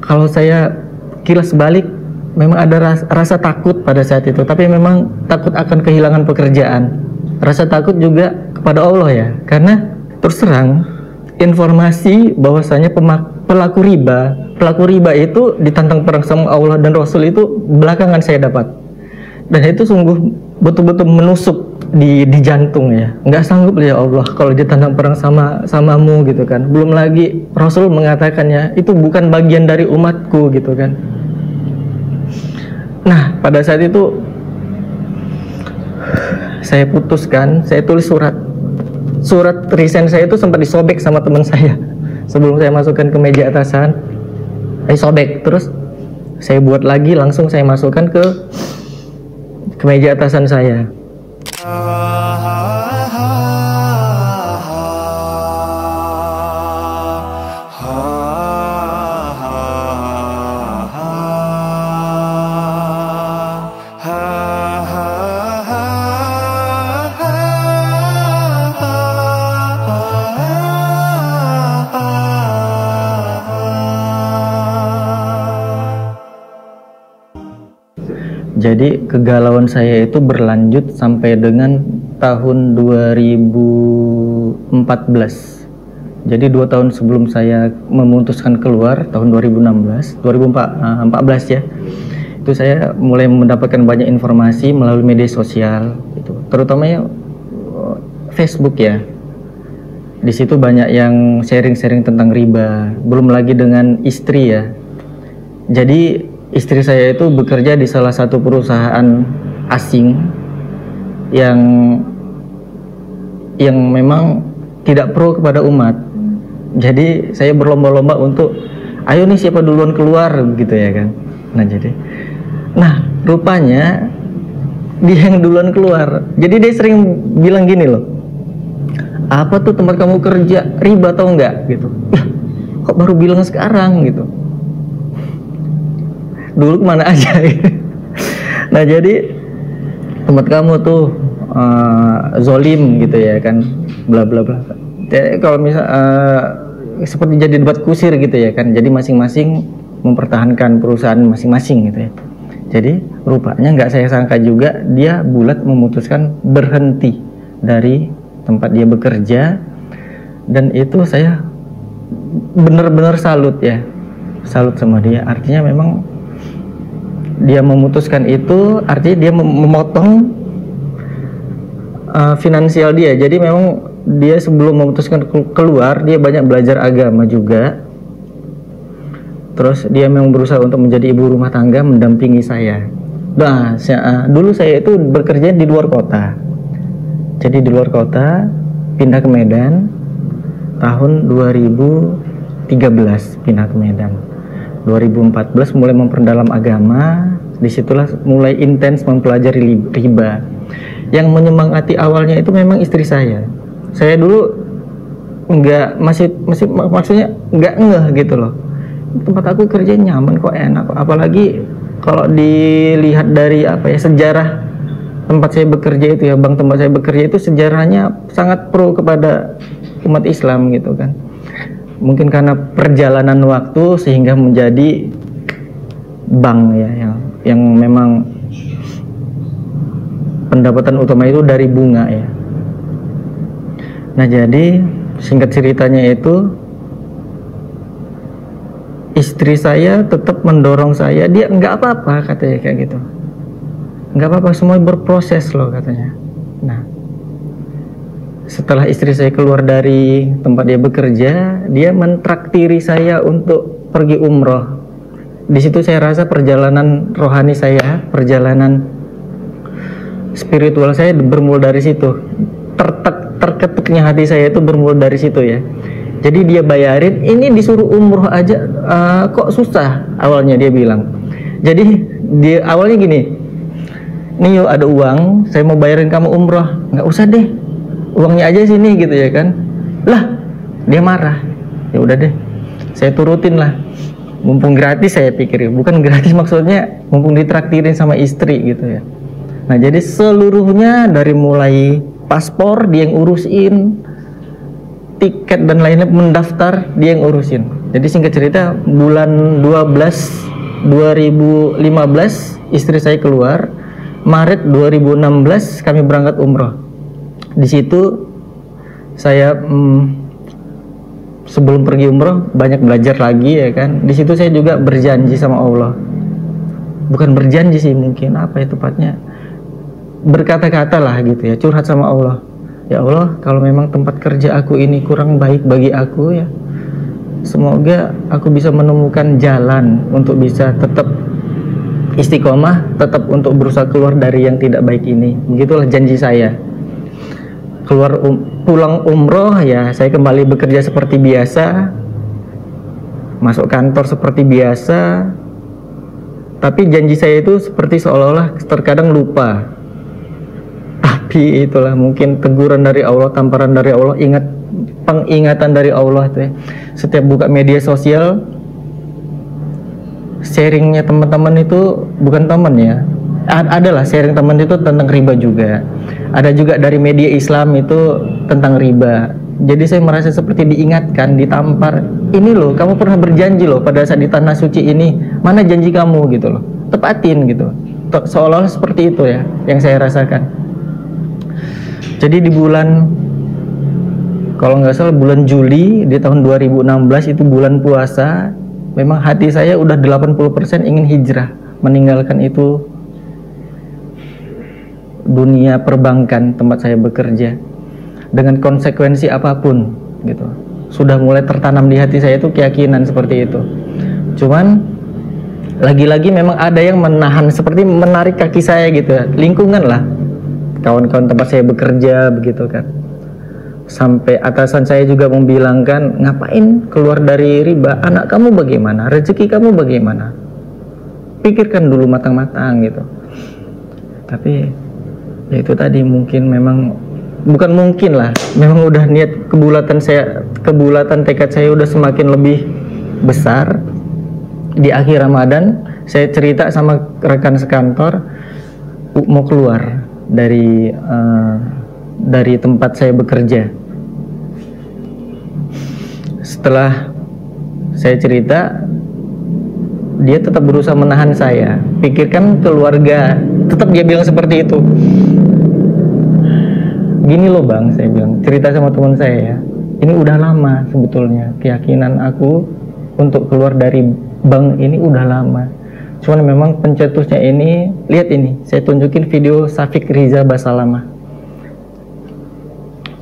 Kalau saya kilas balik, memang ada rasa takut pada saat itu, tapi memang takut akan kehilangan pekerjaan. Rasa takut juga kepada Allah ya, karena terus terang informasi bahwasanya pelaku riba itu ditantang perang sama Allah dan Rasul itu belakangan saya dapat, dan itu sungguh betul-betul menusuk di jantung ya. Nggak sanggup ya Allah kalau ditantang perang samamu gitu kan. Belum lagi Rasul mengatakannya itu bukan bagian dari umatku gitu kan. Nah pada saat itu saya putuskan, saya tulis surat resign saya itu sempat disobek sama teman saya sebelum saya masukkan ke meja atasan. Saya sobek, terus saya buat lagi, langsung saya masukkan ke meja atasan saya. Jadi kegalauan saya itu berlanjut sampai dengan tahun 2014. Jadi 2 tahun sebelum saya memutuskan keluar, tahun 2014 ya, itu saya mulai mendapatkan banyak informasi melalui media sosial, itu terutamanya Facebook ya. Di situ banyak yang sharing-sharing tentang riba, belum lagi dengan istri ya. Jadi istri saya itu bekerja di salah satu perusahaan asing yang memang tidak pro kepada umat. Jadi saya berlomba-lomba untuk ayo nih siapa duluan keluar gitu ya kan. Nah rupanya dia yang duluan keluar. Jadi dia sering bilang gini loh, apa tuh tempat kamu kerja riba atau enggak gitu. Kok baru bilang sekarang gitu, dulu kemana aja gitu. Nah jadi tempat kamu tuh zolim gitu ya kan, bla bla bla. Jadi kalau misal seperti jadi debat kusir gitu ya kan, jadi masing-masing mempertahankan perusahaan masing-masing gitu ya. Jadi rupanya nggak saya sangka juga dia bulat memutuskan berhenti dari tempat dia bekerja, dan itu saya benar-benar salut ya, salut sama dia. Artinya memang dia memutuskan itu, artinya dia memotong finansial dia. Jadi memang dia sebelum memutuskan keluar, dia banyak belajar agama juga. Terus dia memang berusaha untuk menjadi ibu rumah tangga, mendampingi saya. Nah, dulu saya itu bekerja di luar kota. Jadi di luar kota, pindah ke Medan tahun 2013, pindah ke Medan. 2014 mulai memperdalam agama, disitulah mulai intens mempelajari riba. Yang menyemangati awalnya itu memang istri saya. Saya dulu maksudnya nggak ngeh gitu loh. Tempat aku kerja nyaman kok, enak kok. Apalagi kalau dilihat dari sejarah tempat saya bekerja itu ya, bank tempat saya bekerja itu sejarahnya sangat pro kepada umat Islam gitu kan. Mungkin karena perjalanan waktu sehingga menjadi bank ya yang memang pendapatan utama itu dari bunga ya. Nah jadi singkat ceritanya itu, istri saya tetap mendorong saya, dia nggak apa-apa katanya kayak gitu, nggak apa-apa, semua berproses loh katanya. Nah setelah istri saya keluar dari tempat dia bekerja, dia mentraktiri saya untuk pergi umroh. Di situ saya rasa perjalanan rohani saya, perjalanan spiritual saya bermula dari situ. Terketuknya hati saya itu bermula dari situ ya. Jadi dia bayarin, ini disuruh umroh aja kok susah awalnya, dia bilang. Jadi dia awalnya gini, nih yuk ada uang, saya mau bayarin kamu umroh. Nggak usah deh, uangnya aja sini gitu ya kan. Lah dia marah, ya udah deh saya turutin lah, mumpung gratis, saya pikir bukan gratis maksudnya, mumpung ditraktirin sama istri gitu ya. Nah jadi seluruhnya dari mulai paspor dia yang urusin, tiket dan lainnya, mendaftar dia yang urusin. Jadi singkat cerita, bulan 12 2015 istri saya keluar. Maret 2016 kami berangkat umroh. Di situ saya sebelum pergi umroh banyak belajar lagi ya kan. Di situ saya juga berjanji sama Allah. Bukan berjanji sih, mungkin apa ya tepatnya, berkata-kata lah gitu ya, curhat sama Allah. Ya Allah, kalau memang tempat kerja aku ini kurang baik bagi aku ya, semoga aku bisa menemukan jalan untuk bisa tetap istiqomah, tetap untuk berusaha keluar dari yang tidak baik ini. Begitulah janji saya. Pulang umroh ya, saya kembali bekerja seperti biasa, masuk kantor seperti biasa. Tapi janji saya itu seperti seolah-olah terkadang lupa. Tapi itulah mungkin teguran dari Allah, tamparan dari Allah, pengingatan dari Allah itu ya. Setiap buka media sosial, sharingnya teman-teman itu bukan teman ya, adalah sharing teman itu tentang riba juga. Ada juga dari media Islam itu tentang riba. Jadi saya merasa seperti diingatkan, ditampar. Ini loh, kamu pernah berjanji loh pada saat di tanah suci ini. Mana janji kamu gitu loh. Tepatin gitu. Seolah-olah seperti itu ya yang saya rasakan. Jadi di bulan, kalau nggak salah bulan Juli di tahun 2016 itu bulan puasa. Memang hati saya udah 80% ingin hijrah, meninggalkan itu dunia perbankan tempat saya bekerja dengan konsekuensi apapun gitu. Sudah mulai tertanam di hati saya itu keyakinan seperti itu. Cuman lagi-lagi memang ada yang menahan, seperti menarik kaki saya gitu ya. Lingkungan lah, kawan-kawan tempat saya bekerja begitu kan. Sampai atasan saya juga membilangkan, ngapain keluar dari riba, anak kamu bagaimana, rezeki kamu bagaimana, pikirkan dulu matang-matang gitu. Tapi ya itu tadi, mungkin memang, bukan mungkin lah, memang udah niat kebulatan tekad saya udah semakin lebih besar. Di akhir Ramadan saya cerita sama rekan sekantor mau keluar dari tempat saya bekerja. Setelah saya cerita, dia tetap berusaha menahan saya. Pikirkan keluarga, tetap dia bilang seperti itu. Gini loh bang, saya bilang, cerita sama teman saya ya, ini udah lama sebetulnya keyakinan aku untuk keluar dari bank ini udah lama. Cuman memang pencetusnya ini, lihat ini, saya tunjukin video Syafiq Riza Basalamah.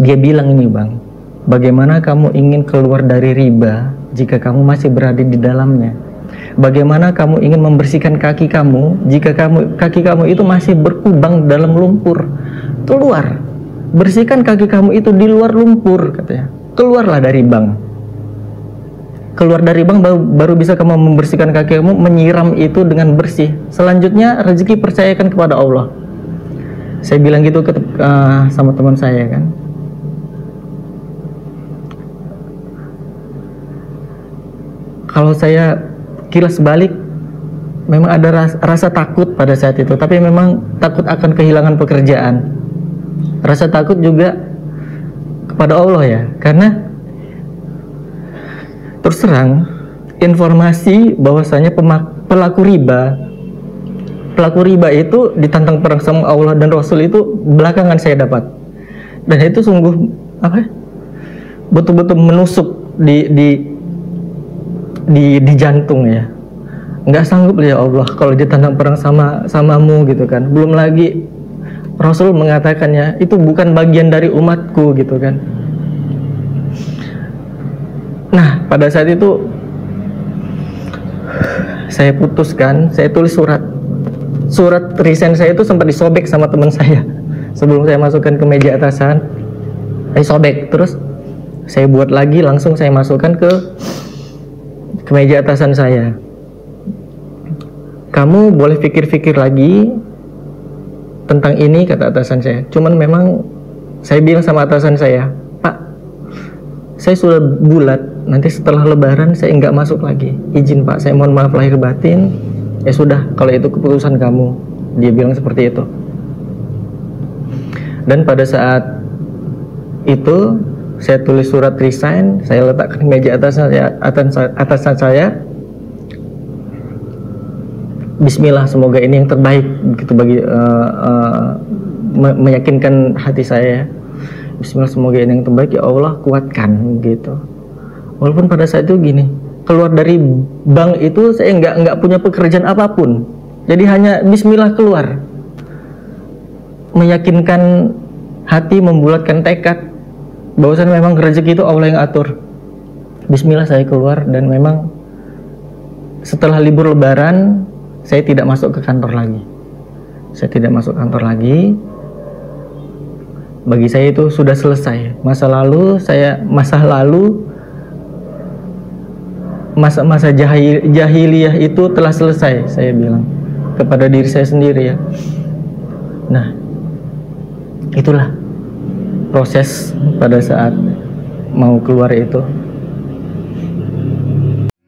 Dia bilang ini bang, bagaimana kamu ingin keluar dari riba jika kamu masih berada di dalamnya? Bagaimana kamu ingin membersihkan kaki kamu jika kaki kamu itu masih berkubang dalam lumpur? Keluar, bersihkan kaki kamu itu di luar lumpur, katanya. Keluarlah dari bank. Keluar dari bank baru bisa kamu membersihkan kaki kamu, menyiram itu dengan bersih. Selanjutnya rezeki percayakan kepada Allah. Saya bilang gitu sama teman saya kan. Kalau saya kilas balik, memang ada rasa takut pada saat itu, tapi memang takut akan kehilangan pekerjaan. Rasa takut juga kepada Allah ya, karena terus terang informasi bahwasanya pelaku riba itu ditantang perang sama Allah dan Rasul itu belakangan saya dapat, dan itu sungguh betul-betul menusuk di jantung ya. Nggak sanggup ya Allah kalau ditantang perang samamu gitu kan. Belum lagi Rasul mengatakannya itu bukan bagian dari umatku gitu kan. Nah pada saat itu saya putuskan, saya tulis surat resign saya itu sempat disobek sama teman saya sebelum saya masukkan ke meja atasan. Saya sobek, terus saya buat lagi, langsung saya masukkan ke meja atasan saya. Kamu boleh pikir-pikir lagi tentang ini, kata atasan saya. Cuman memang saya bilang sama atasan saya, Pak, saya sudah bulat, nanti setelah lebaran saya nggak masuk lagi. Izin Pak, saya mohon maaf lahir batin. Ya sudah, kalau itu keputusan kamu. Dia bilang seperti itu. Dan pada saat itu saya tulis surat resign, saya letakkan di meja atasan saya. Bismillah, semoga ini yang terbaik begitu bagi meyakinkan hati saya. Bismillah, semoga ini yang terbaik, ya Allah kuatkan gitu. Walaupun pada saat itu gini, keluar dari bank itu saya nggak punya pekerjaan apapun, jadi hanya Bismillah keluar, meyakinkan hati, membulatkan tekad bahwasan memang rezeki itu Allah yang atur. Bismillah saya keluar, dan memang setelah libur Lebaran saya tidak masuk ke kantor lagi. Saya tidak masuk kantor lagi. Bagi saya itu sudah selesai masa jahiliyah itu telah selesai, saya bilang kepada diri saya sendiri ya. Nah, itulah proses pada saat mau keluar itu.